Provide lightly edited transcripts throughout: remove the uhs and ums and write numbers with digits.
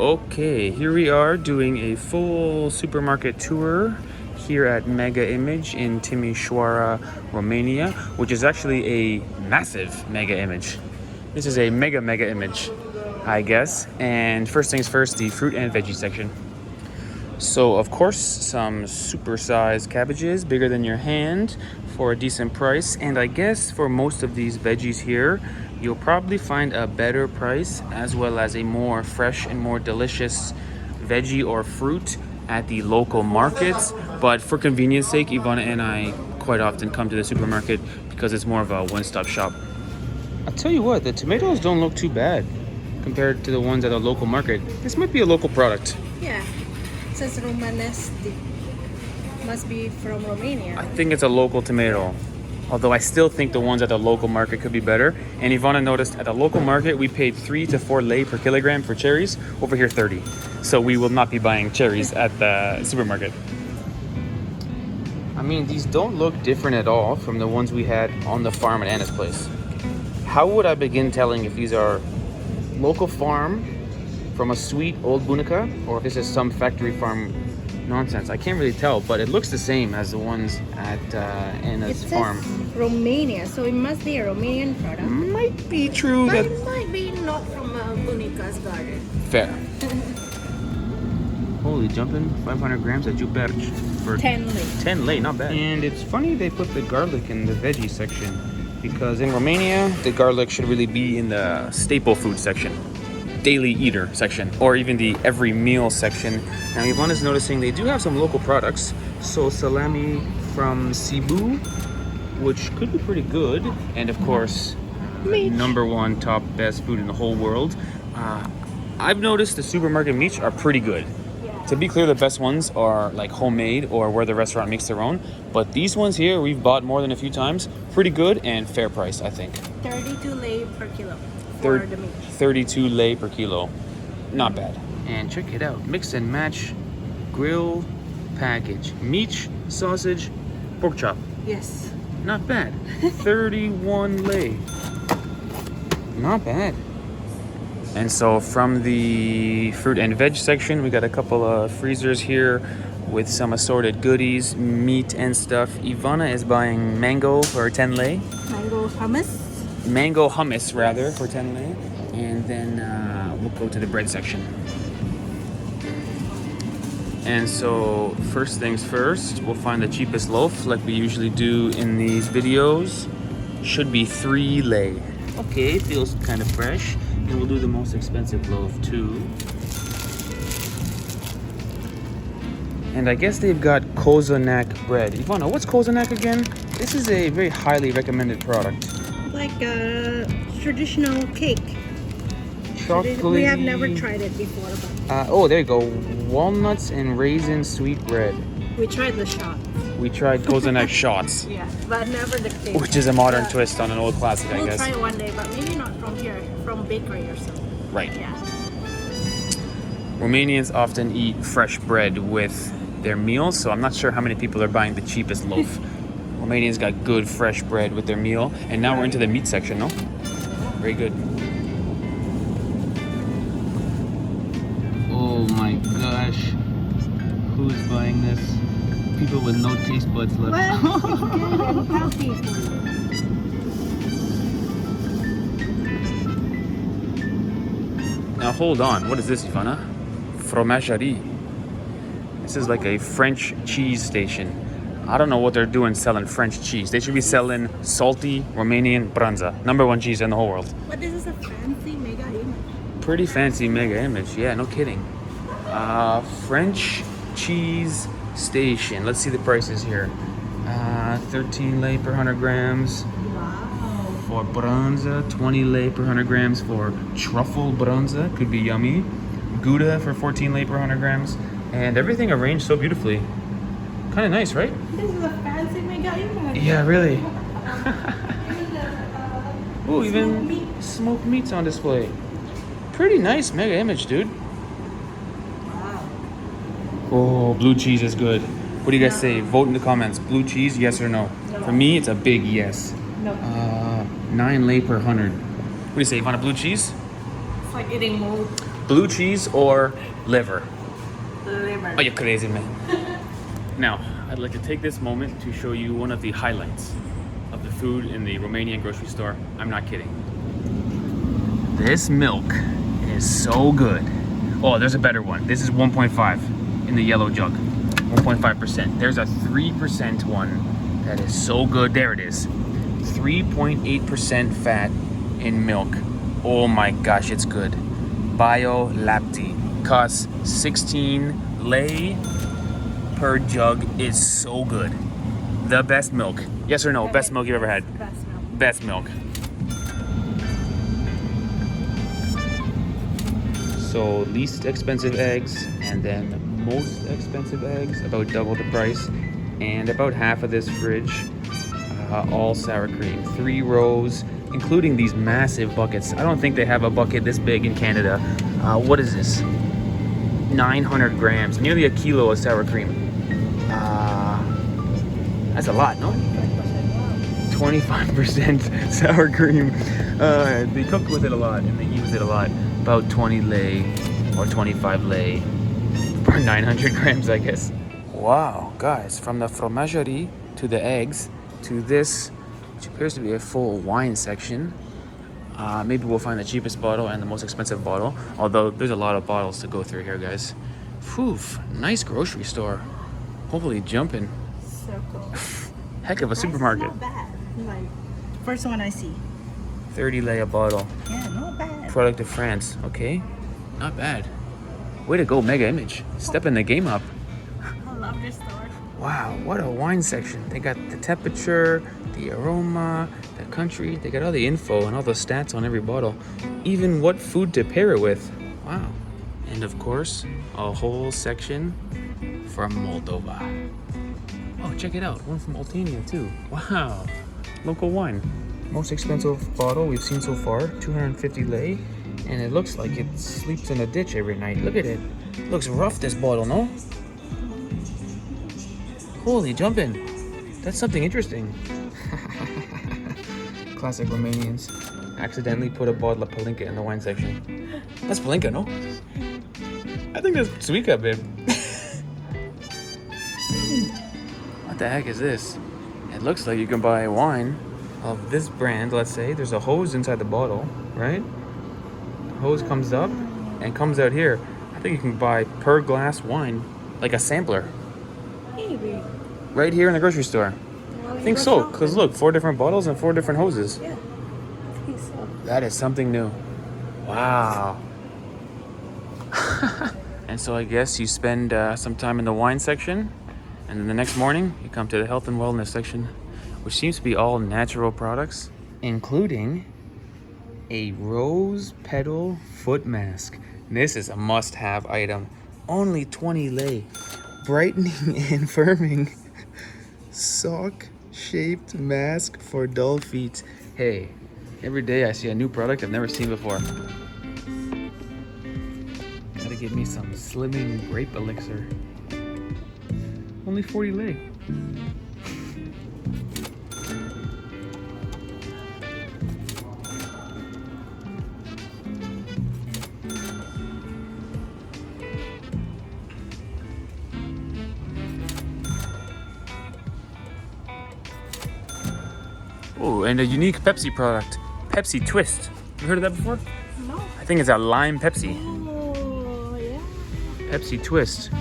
Okay, here we are doing a full supermarket tour here at Mega Image in Timișoara, Romania, which is actually a massive Mega Image. This is a mega image, I guess. And first things first, the fruit and veggie section. So of course, some super-sized cabbages, bigger than your hand, for a decent price. And I guess for most of these veggies here, you'll probably find a better price as well as a more fresh and more delicious veggie or fruit at the local markets. But for convenience sake, Ivana and I quite often come to the supermarket because it's more of a one-stop shop. I'll tell you what, the tomatoes don't look too bad compared to the ones at the local market. This might be a local product. Yeah, it says Romanesque. Must be from Romania. I think it's a local tomato. Although I still think the ones at the local market could be better. And Ivana noticed at the local market, we paid 3 to 4 lei per kilogram for cherries. Over here, 30. So we will not be buying cherries at the supermarket. I mean, these don't look different at all from the ones we had on the farm at Anna's place. How would I begin telling if these are local farm from a sweet old bunica or if this is some factory farm nonsense? I can't really tell, but it looks the same as the ones at Anna's farm. It says Romania, so it must be a Romanian product. Might be true. But it might be not from Bunica's garden. Fair. Holy jumping, 500 grams of juperci for 10 lei. 10 lei, not bad. And it's funny they put the garlic in the veggie section because in Romania, the garlic should really be in the staple food section. Daily eater section, or even the every meal section. Now Ivana's noticing they do have some local products. So salami from Cebu, which could be pretty good, and of course number one top best food in the whole world. I've noticed the supermarket Mici are pretty good. To be clear, the best ones are like homemade or where the restaurant makes their own, but these ones here we've bought more than a few times. Pretty good and fair price, I think. 32 lei per kilo. 32 lei per kilo. Not bad. And check it out. Mix and match grill package. Mici, sausage, pork chop. Yes. Not bad. 31 lei. Not bad. And so from the fruit and veg section, we got a couple of freezers here with some assorted goodies, meat and stuff. Ivana is buying mango for 10 lei. Mango hummus. Mango hummus rather for 10 lei, and then we'll go to the bread section. And so first things first, we'll find the cheapest loaf like we usually do in these videos. Should be 3 lei. Okay, feels kind of fresh. And we'll do the most expensive loaf too. And I guess they've got Kozanak bread. Ivana, what's Kozanak again? This is a very highly recommended product. Like a traditional cake. Chocolate. We have never tried it before. But oh, there you go. Walnuts and raisin sweet bread. we tried the shot. We tried Kozanak shots. Yeah, but never the cake. Which is a modern twist on an old classic, I guess. We'll try one day, but maybe not from here, from bakery or something. Right. Yeah. Romanians often eat fresh bread with their meals, so I'm not sure how many people are buying the cheapest loaf. Romanians got good fresh bread with their meal, and now we're into the meat section, no? Very good. Oh my gosh. Who's buying this? People with no taste buds left. Well, it's good and healthy. Now hold on, what is this, Ivana? Fromagerie. This is like a French cheese station. I don't know what they're doing selling French cheese. They should be selling salty Romanian brânză. #1 cheese in the whole world. But this is a fancy mega image. Pretty fancy mega image. Yeah, no kidding. French cheese station. Let's see the prices here. 13 lei per 100 grams. For brânză, 20 lei per 100 grams for truffle brânză. Could be yummy. Gouda for 14 lei per 100 grams. And everything arranged so beautifully. Kind of nice, right? This is a fancy mega image. Yeah, really. Ooh, even smoked meats on display. Pretty nice mega image, dude. Wow. Oh, blue cheese is good. What do you guys say? Vote in the comments. Blue cheese, yes or no? No. For me, it's a big yes. No. 9 lei per 100. What do you say, Ivana? Blue cheese? It's like eating mold. Blue cheese or liver? Liver. Oh, you're crazy, man. Now, I'd like to take this moment to show you one of the highlights of the food in the Romanian grocery store. I'm not kidding. This milk is so good. Oh, there's a better one. This is 1.5 in the yellow jug. 1.5%. There's a 3% one that is so good. There it is. 3.8% fat in milk. Oh my gosh, it's good. Bio Lapti. Costs 16 lei per jug. Is so good. The best milk. Yes or no? Best milk you've ever had? Best milk. Best milk. So least expensive eggs, and then most expensive eggs, about double the price, and about half of this fridge, all sour cream. 3 rows, including these massive buckets. I don't think they have a bucket this big in Canada. What is this? 900 grams, nearly a kilo of sour cream. That's a lot, no? 25% sour cream. They cook with it a lot and they use it a lot. About 20 lei or 25 lei per 900 grams, I guess. Wow, guys, from the Fromagerie to the eggs to this, which appears to be a full wine section. Maybe we'll find the cheapest bottle and the most expensive bottle, although there's a lot of bottles to go through here, guys. Phew, nice grocery store. Hopefully jumping. So cool. Heck of a supermarket. Not bad. Like, first one I see. 30 lei a bottle. Yeah, not bad. Product of France. Okay, not bad. Way to go, Mega Image. Stepping the game up. I love this store. Wow, what a wine section. They got the temperature, the aroma, the country. They got all the info and all the stats on every bottle. Even what food to pair it with. Wow. And of course, a whole section from Moldova. Oh, check it out. One from Oltenia too. Wow. Local wine. Most expensive bottle we've seen so far, 250 lei. And it looks like it sleeps in a ditch every night. Look at it. Looks rough, this bottle, no? Holy jumping. That's something interesting. Classic Romanians. Accidentally put a bottle of Palinka in the wine section. That's Palinka, no? I think that's Suica, babe. What the heck is this? It looks like you can buy wine of this brand, let's say. There's a hose inside the bottle, right? The hose comes up and comes out here. I think you can buy per glass wine, like a sampler. Maybe. Right here in the grocery store. Well, I think so, because look, 4 different bottles and 4 different hoses. Yeah, I think so. That is something new. Wow. And so I guess you spend some time in the wine section, and then the next morning you come to the health and wellness section, which seems to be all natural products, including a rose petal foot mask. This is a must-have item. Only 20 lei. Brightening and firming sock-shaped mask for dull feet. Hey, every day I see a new product I've never seen before. Gotta give me some slimming grape elixir. Only 40 lei. Oh, and a unique Pepsi product, Pepsi Twist. You heard of that before? No. I think it's a lime Pepsi. Oh, yeah. Pepsi Twist.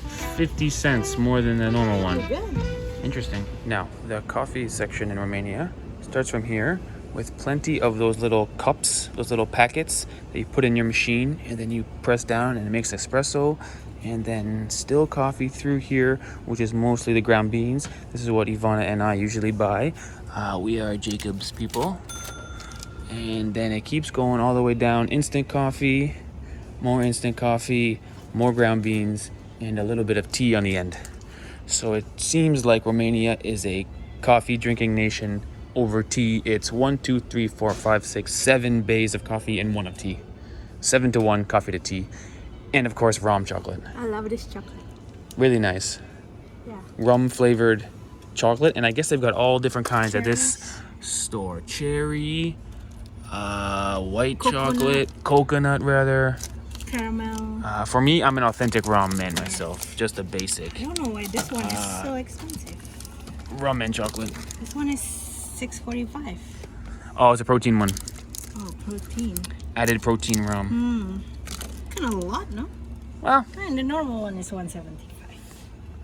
50 cents more than the normal one. Good. Interesting. Now, the coffee section in Romania starts from here with plenty of those little cups, those little packets that you put in your machine, and then you press down and it makes espresso, and then still coffee through here, which is mostly the ground beans. This is what Ivana and I usually buy. We are Jacob's people. And then it keeps going all the way down. Instant coffee, more ground beans, and a little bit of tea on the end. So it seems like Romania is a coffee drinking nation over tea. It's 1, 2, 3, 4, 5, 6, 7 bays of coffee and 1 of tea. 7 to 1 coffee to tea. And of course, rum chocolate. I love this chocolate. Really nice. Yeah. Rum flavored chocolate. And I guess they've got all different kinds at this store. Cherry, white chocolate, coconut rather. caramel. For me, I'm an authentic ramen myself, just a basic. I don't know why this one is so expensive. Ramen chocolate. This one is $6.45. Oh, it's a protein one. Oh, protein. Added protein rum. Kind of a lot, no? Well, And the normal one is $1.75.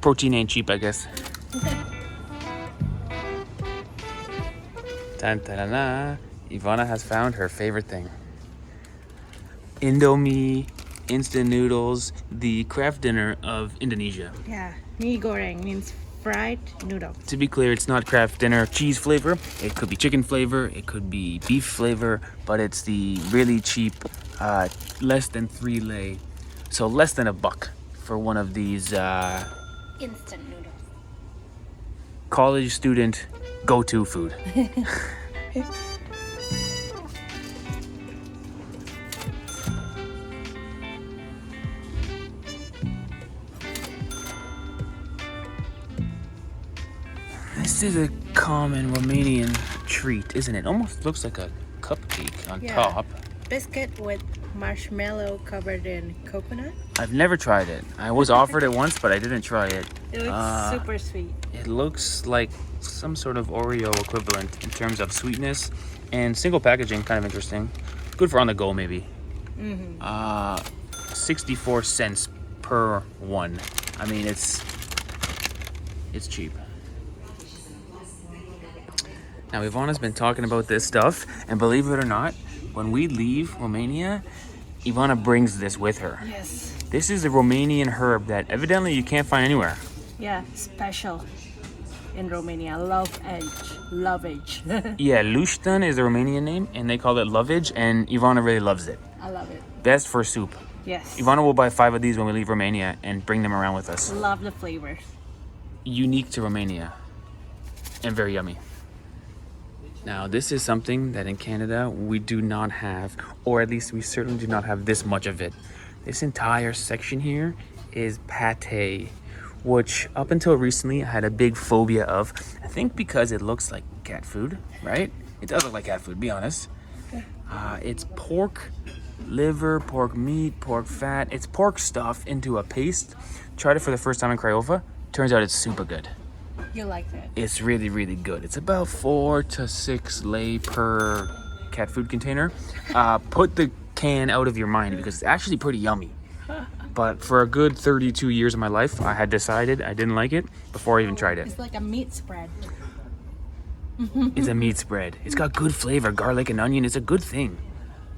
protein ain't cheap, I guess. Tan-ta-da-da. Ivana has found her favorite thing. IndoMie instant noodles, the craft dinner of Indonesia. Yeah, mie goreng means fried noodle. To be clear, it's not craft dinner cheese flavor. It could be chicken flavor, it could be beef flavor, but it's the really cheap, less than 3 lei. So less than $1 for one of these Instant noodles. college student go-to food. This is a common Romanian treat, isn't it? Almost looks like a cupcake on top. Biscuit with marshmallow covered in coconut. I've never tried it. I was offered it once, but I didn't try it. It looks super sweet. It looks like some sort of Oreo equivalent in terms of sweetness and single packaging, kind of interesting. Good for on the go, maybe. 64 cents per one. I mean, it's cheap. Now, Ivana's been talking about this stuff, and believe it or not, when we leave Romania, Ivana brings this with her. Yes. This is a Romanian herb that evidently you can't find anywhere. Yeah, special in Romania. Lovage. Yeah, leustean is the Romanian name, and they call it lovage, and Ivana really loves it. I love it. Best for soup. Yes. Ivana will buy 5 of these when we leave Romania and bring them around with us. Love the flavors. Unique to Romania and very yummy. Now, this is something that in Canada we do not have, or at least we certainly do not have this much of it. This entire section here is pate, which up until recently I had a big phobia of. I think because it looks like cat food, right? It does look like cat food, be honest. It's pork liver, pork meat, pork fat. It's pork stuff into a paste. Tried it for the first time in Craiova. Turns out it's super good. You like it? It's really, really good. It's about 4 to 6 lei per cat food container. Put the can out of your mind because it's actually pretty yummy. But for a good 32 years of my life, I had decided I didn't like it before I even tried it. It's like a meat spread. It's a meat spread. It's got good flavor, garlic and onion. It's a good thing.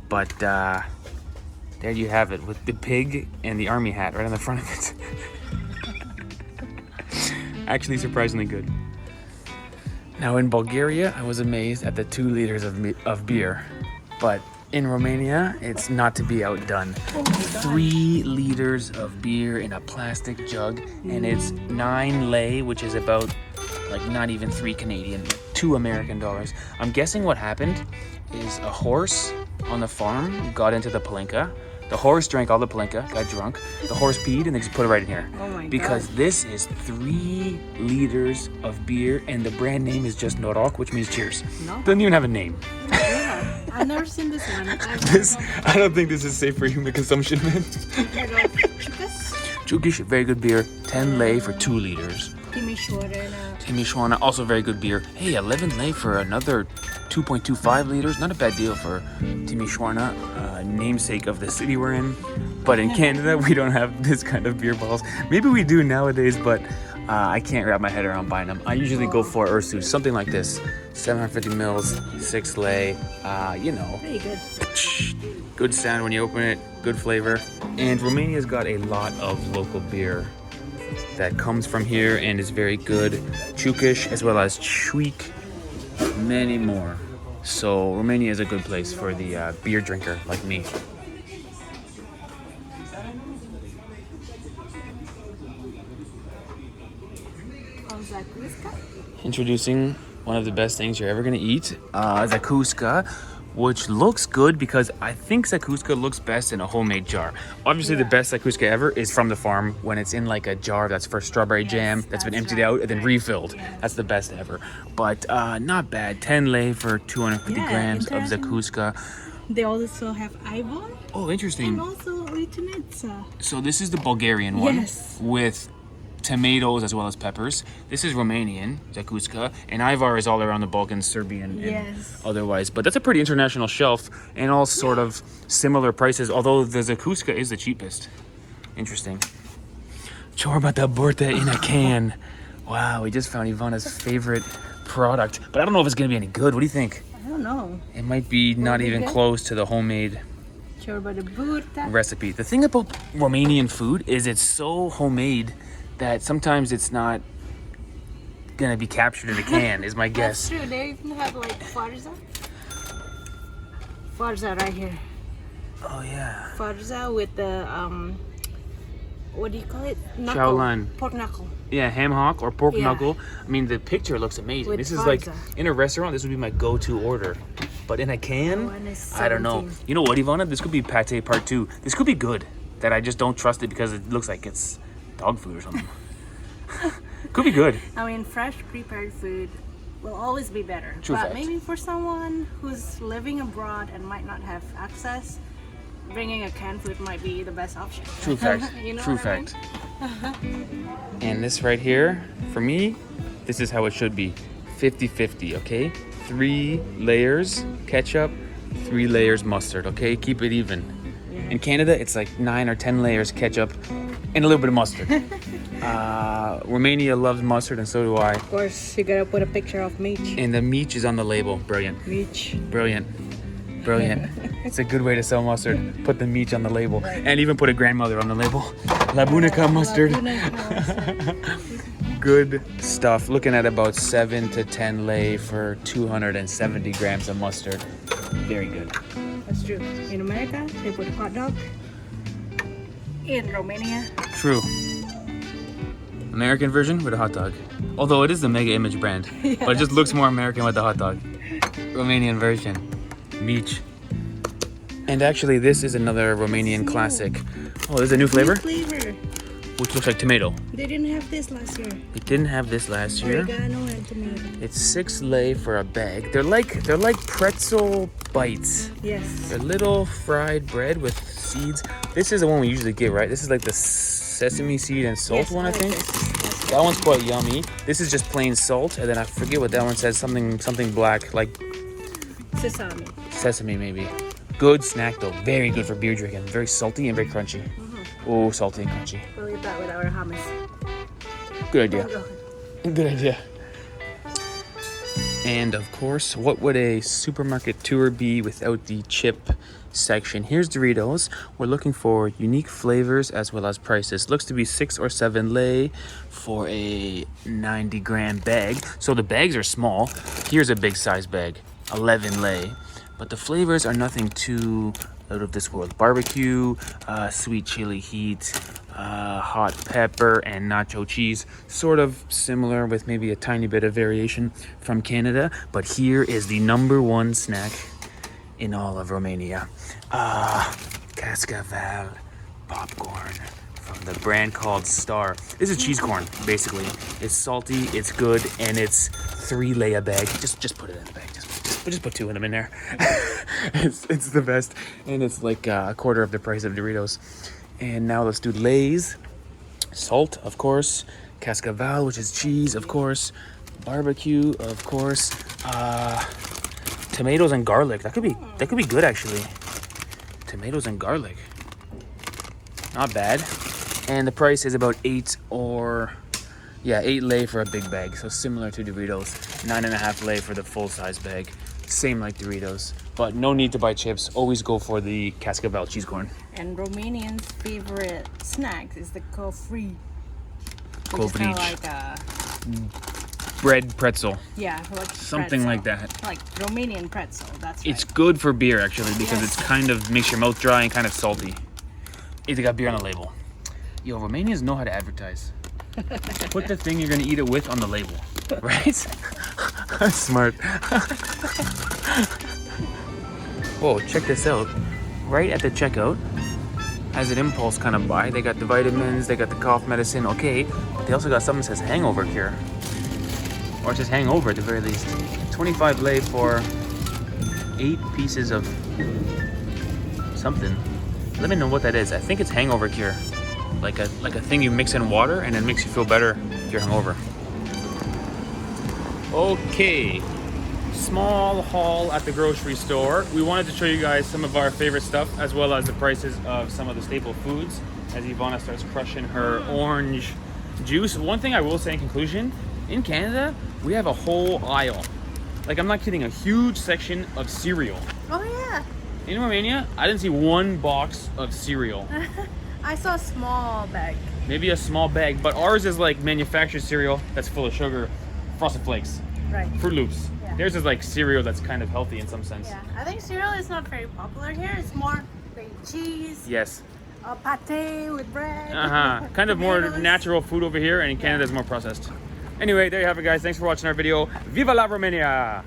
But there you have it with the pig and the army hat right on the front of it. Actually surprisingly good. Now in Bulgaria, I was amazed at the 2 liters of beer. But in Romania, it's not to be outdone. 3 liters of beer in a plastic jug, and it's 9 lei, which is about like not even 3 Canadian, 2 American dollars. I'm guessing what happened is a horse on the farm got into the palinka. The horse drank all the palinka, got drunk. The horse peed, and they just put it right in here. Oh my because God. This is 3 liters of beer, and the brand name is just Norok, which means cheers. No. Doesn't even have a name. Yeah, I've never seen this one. I don't think this is safe for human consumption, man. Chukish, very good beer. 10 lei for 2 liters. Timișoara, also very good beer. Hey, 11 lei for another 2.25 liters. Not a bad deal for Timișoara, namesake of the city we're in. But in Canada, we don't have this kind of beer balls. Maybe we do nowadays, but I can't wrap my head around buying them. I usually go for Ursus, something like this. 750 mils, 6 lei, you know. Very good. Good sound when you open it, good flavor. And Romania's got a lot of local beer that comes from here and is very good. Ciukiș as well as Chuic, many more. So Romania is a good place for the beer drinker like me. Introducing one of the best things you're ever gonna eat, zakuska, which looks good because I think zakuska looks best in a homemade jar. Obviously, the best zakuska ever is from the farm when it's in like a jar that's for strawberry jam that's been emptied out and then refilled. That's the best ever. But not bad. 10 lei for 250 grams of zakuska. They also have Ivana. Oh, And interesting. also litres. So this is the Bulgarian one Yes. with tomatoes as well as peppers. This is Romanian, zakuska, and Ivar is all around the Balkans, Serbian, Yes. and otherwise. But that's a pretty international shelf, and all sort of similar prices, although the zakuska is the cheapest. Interesting. Ciorba da burta in a can. Wow, we just found Ivana's favorite product, but I don't know if it's gonna be any good. What do you think? I don't know. It might be not be even good? close to the homemade Ciorba de burta. recipe. The thing about Romanian food is it's so homemade that sometimes it's not gonna be captured in a can, is my That's guess. true. They even have like farza. Farza right here. Oh yeah. Farza with the what do you call it? Shaolan. Pork knuckle. Yeah, ham hock or pork Yeah. knuckle. I mean, the picture looks amazing. With This is like, farza. in a restaurant, this would be my go-to order. But in a can, That one is I don't know. 17. You know what, Ivana? This could be pate part 2. This could be good. That I just don't trust it because it looks like it's dog food or something. Could be good. I mean, fresh prepared food will always be better. True but fact. maybe for someone who's living abroad and might not have access, bringing a canned food might be the best option. True fact. You know True what I mean? fact. And this right here, for me, this is how it should be. 50-50, okay? 3 layers ketchup, 3 layers mustard, okay? Keep it even. In Canada, it's like 9 or 10 layers ketchup and a little bit of mustard. Romania loves mustard and so do I. Of course, you gotta put a picture of Mici. And the Mici is on the label. Brilliant. Mici. Brilliant. Brilliant. It's a good way to sell mustard. Put the Mici on the label. And even put a grandmother on the label. La Bunica mustard. Good stuff. Looking at about 7 to 10 lei for 270 grams of mustard. Very good. That's true. In America, they put hot dog. In Romania, True. American version with a hot dog. Although it is the Mega Image brand. But it just looks more American with the hot dog. Romanian version. Mici. And actually, this is another Romanian classic. Oh, there's a new flavor, flavor. which looks like tomato. They didn't have this last year. It didn't have this last year. Oregano and tomato. It's 6 lei for a bag. They're like pretzel bites. Yes. They're little fried bread with seeds. This is the one we usually get, right? This is like the sesame seed and salt Yes, one, I like think. this. That one's quite yummy. This is just plain salt, and then I forget what that one says. Something black, like Sesame. sesame maybe. Good snack though. Very good for beer drinking. Very salty and very crunchy. Oh, salty and crunchy. We'll eat that with our hummus. Good idea. Good idea. And of course, what would a supermarket tour be without the chip section? Here's Doritos. We're looking for unique flavors as well as prices. Looks to be 6 or 7 lei for a 90-gram bag. So the bags are small. Here's a big size bag, 11 lei. But the flavors are nothing too out of this world. Barbecue, sweet chili heat, hot pepper, and nacho cheese. Sort of similar with maybe a tiny bit of variation from Canada. But here is the #1 snack in all of Romania. Cascaval popcorn from the brand called Star. This is cheese corn, basically. It's salty, it's good, and it's 3 lei a bag. Just put it in the bag. Just put 2 of them in there. it's the best, and it's like a quarter of the price of Doritos. And now let's do Lays. Salt, of course. Cascaval, which is cheese, of course. Barbecue, of course. Tomatoes and garlic. That could be good actually. Tomatoes and garlic. Not bad. And the price is about 8 lei for a big bag. So similar to Doritos. 9.5 lei for the full size bag. Same like Doritos. But no need to buy chips. Always go for the Cascaval cheese corn. And Romanians' favorite snack is the kofri. Kovrij. Like a, Bread pretzel. yeah, like Something pretzel. like that. Like Romanian pretzel, that's It's right. good for beer actually because Yes. it's kind of makes your mouth dry and kind of salty. It's got beer on the label. Yo, Romanians know how to advertise. Put the thing you're gonna eat it with on the label, right? Smart. Whoa, check this out. Right at the checkout, as an impulse kind of buy, they got the vitamins, they got the cough medicine, okay. But they also got something that says hangover cure. Or it says hangover at the very least. 25 lei for 8 pieces of something. Let me know what that is. I think it's hangover cure. Like a thing you mix in water and it makes you feel better if you're hungover. Okay, small haul at the grocery store. We wanted to show you guys some of our favorite stuff as well as the prices of some of the staple foods as Ivana starts crushing her orange juice. One thing I will say in conclusion, in Canada, we have a whole aisle. Like, I'm not kidding, a huge section of cereal. Oh yeah. In Romania, I didn't see one box of cereal. I saw a small bag. Maybe a small bag, but ours is like manufactured cereal that's full of sugar, Frosted Flakes, Right. Fruit Loops. Yeah. Theirs is like cereal that's kind of healthy in some sense. Yeah, I think cereal is not very popular here. It's more like cheese, Yes. pate with bread. Kind of more tomatoes. natural food over here, and in Canada is more processed. Anyway, there you have it, guys. Thanks for watching our video. Viva la Romania!